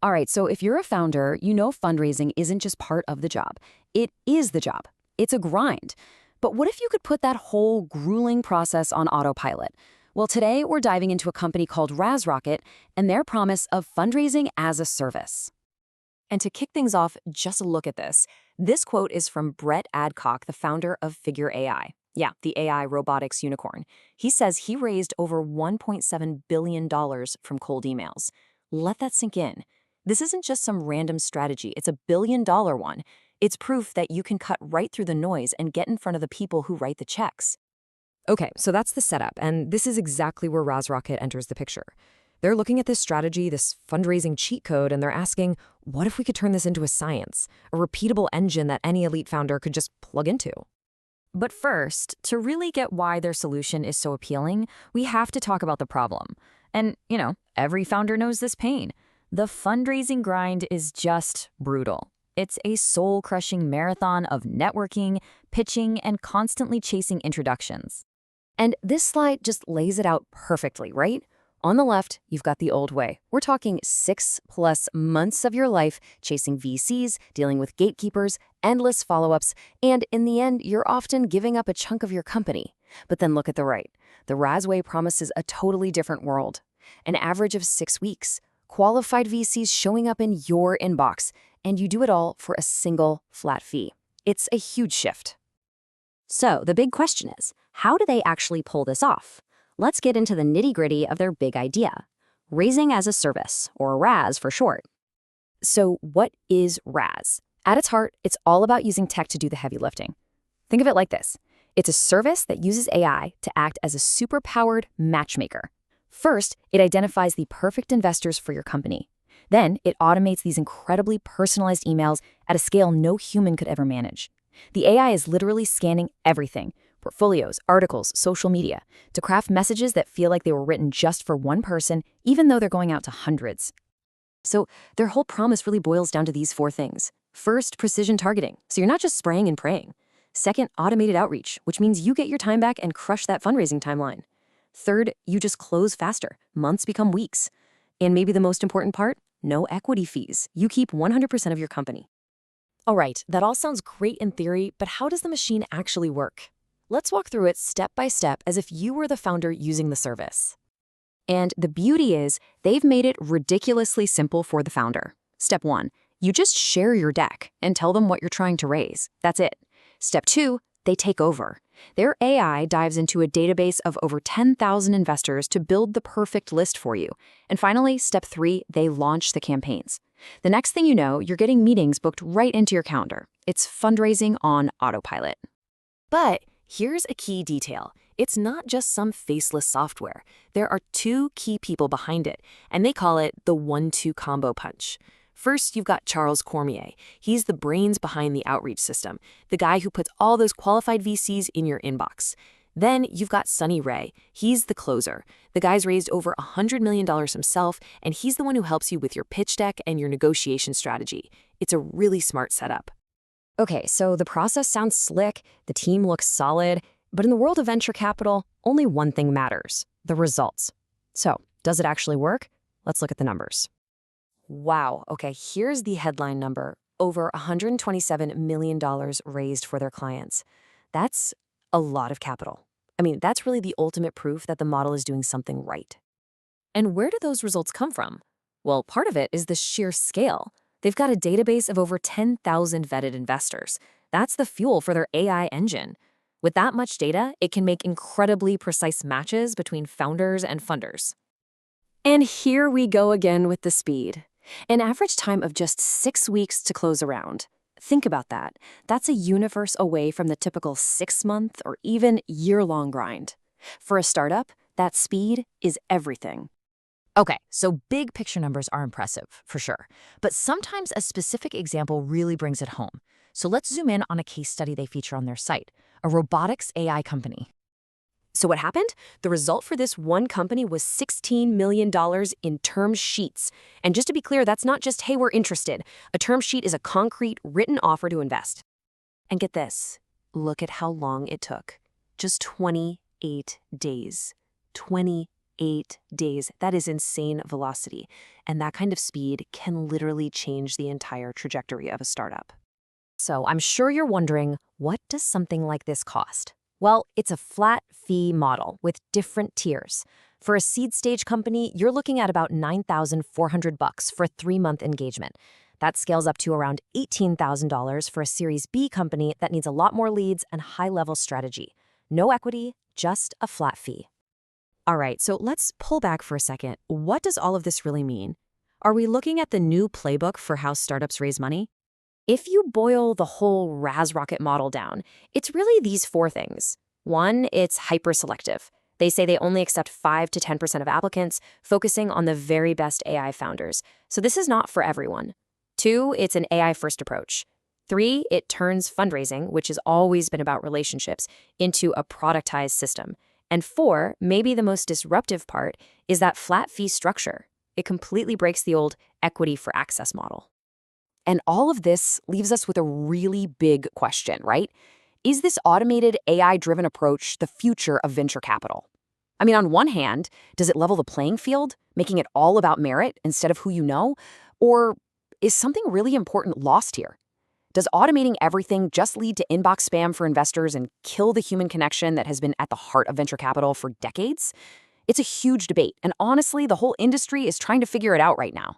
All right, so if you're a founder, you know fundraising isn't just part of the job. It is the job. It's a grind. But what if you could put that whole grueling process on autopilot? Well, today we're diving into a company called RaasRocket and their promise of fundraising as a service. And to kick things off, just look at this. This quote is from Brett Adcock, the founder of Figure AI. Yeah, the AI robotics unicorn. He says he raised over $1.7 billion from cold emails. Let that sink in. This isn't just some random strategy, it's a billion-dollar one. It's proof that you can cut right through the noise and get in front of the people who write the checks. Okay, so that's the setup, and this is exactly where RaasRocket enters the picture. They're looking at this strategy, this fundraising cheat code, and they're asking, what if we could turn this into a science, a repeatable engine that any elite founder could just plug into? But first, to really get why their solution is so appealing, we have to talk about the problem. And, every founder knows this pain. The fundraising grind is just brutal. It's a soul-crushing marathon of networking, pitching, and constantly chasing introductions. And this slide just lays it out perfectly, right? On the left, you've got the old way. We're talking 6+ months of your life chasing VCs, dealing with gatekeepers, endless follow-ups, and in the end, you're often giving up a chunk of your company. But then look at the right. The Raas way promises a totally different world. An average of 6 weeks, qualified VCs showing up in your inbox, and you do it all for a single flat fee. It's a huge shift. So the big question is, how do they actually pull this off? Let's get into the nitty-gritty of their big idea, raising as a service, or RAS for short. So what is RAS? At its heart, it's all about using tech to do the heavy lifting. Think of it like this. It's a service that uses AI to act as a super-powered matchmaker. First, it identifies the perfect investors for your company. Then, it automates these incredibly personalized emails at a scale no human could ever manage. The AI is literally scanning everything, portfolios, articles, social media, to craft messages that feel like they were written just for one person, even though they're going out to hundreds. So their whole promise really boils down to these 4 things. First, precision targeting, so you're not just spraying and praying. Second, automated outreach, which means you get your time back and crush that fundraising timeline. Third, you just close faster. Months become weeks. And maybe the most important part, no equity fees. You keep 100% of your company. All right, that all sounds great in theory, but how does the machine actually work? Let's walk through it step by step as if you were the founder using the service. And the beauty is, they've made it ridiculously simple for the founder. Step 1, you just share your deck and tell them what you're trying to raise. That's it. Step 2, they take over. Their AI dives into a database of over 10,000 investors to build the perfect list for you. And finally, step 3, they launch the campaigns. The next thing you know, you're getting meetings booked right into your calendar. It's fundraising on autopilot. But here's a key detail. It's not just some faceless software. There are 2 key people behind it, and they call it the 1-2 combo punch. First, you've got Charles Cormier. He's the brains behind the outreach system, the guy who puts all those qualified VCs in your inbox. Then you've got Sonny Ray. He's the closer. The guy's raised over $100 million himself, and he's the one who helps you with your pitch deck and your negotiation strategy. It's a really smart setup. Okay, so the process sounds slick, the team looks solid, but in the world of venture capital, only one thing matters: the results. So, does it actually work? Let's look at the numbers. Wow, okay, here's the headline number. Over $127 million raised for their clients. That's a lot of capital. I mean, that's really the ultimate proof that the model is doing something right. And where do those results come from? Well, part of it is the sheer scale. They've got a database of over 10,000 vetted investors. That's the fuel for their AI engine. With that much data, it can make incredibly precise matches between founders and funders. And here we go again with the speed. An average time of just 6 weeks to close a round. Think about that. That's a universe away from the typical 6-month or even year-long grind. For a startup, that speed is everything. Okay, so big picture numbers are impressive, for sure. But sometimes a specific example really brings it home. So let's zoom in on a case study they feature on their site, a robotics AI company. So what happened? The result for this one company was $16 million in term sheets. And just to be clear, that's not just, hey, we're interested. A term sheet is a concrete, written offer to invest. And get this, look at how long it took. Just 28 days. 28 8 days. That is insane velocity. And that kind of speed can literally change the entire trajectory of a startup. So I'm sure you're wondering, what does something like this cost? Well, it's a flat fee model with different tiers. For a seed stage company, you're looking at about $9,400 for a 3-month engagement. That scales up to around $18,000 for a Series B company that needs a lot more leads and high-level strategy. No equity, just a flat fee. All right, so let's pull back for a second. What does all of this really mean? Are we looking at the new playbook for how startups raise money? If you boil the whole RaasRocket model down, it's really these 4 things. 1, it's hyper-selective. They say they only accept 5 to 10% of applicants, focusing on the very best AI founders. So this is not for everyone. 2, it's an AI-first approach. 3, it turns fundraising, which has always been about relationships, into a productized system. And 4, maybe the most disruptive part, is that flat fee structure. It completely breaks the old equity for access model. And all of this leaves us with a really big question, right? Is this automated AI-driven approach the future of venture capital? I mean, on one hand, does it level the playing field, making it all about merit instead of who you know? Or is something really important lost here? Does automating everything just lead to inbox spam for investors and kill the human connection that has been at the heart of venture capital for decades? It's a huge debate, and honestly, the whole industry is trying to figure it out right now.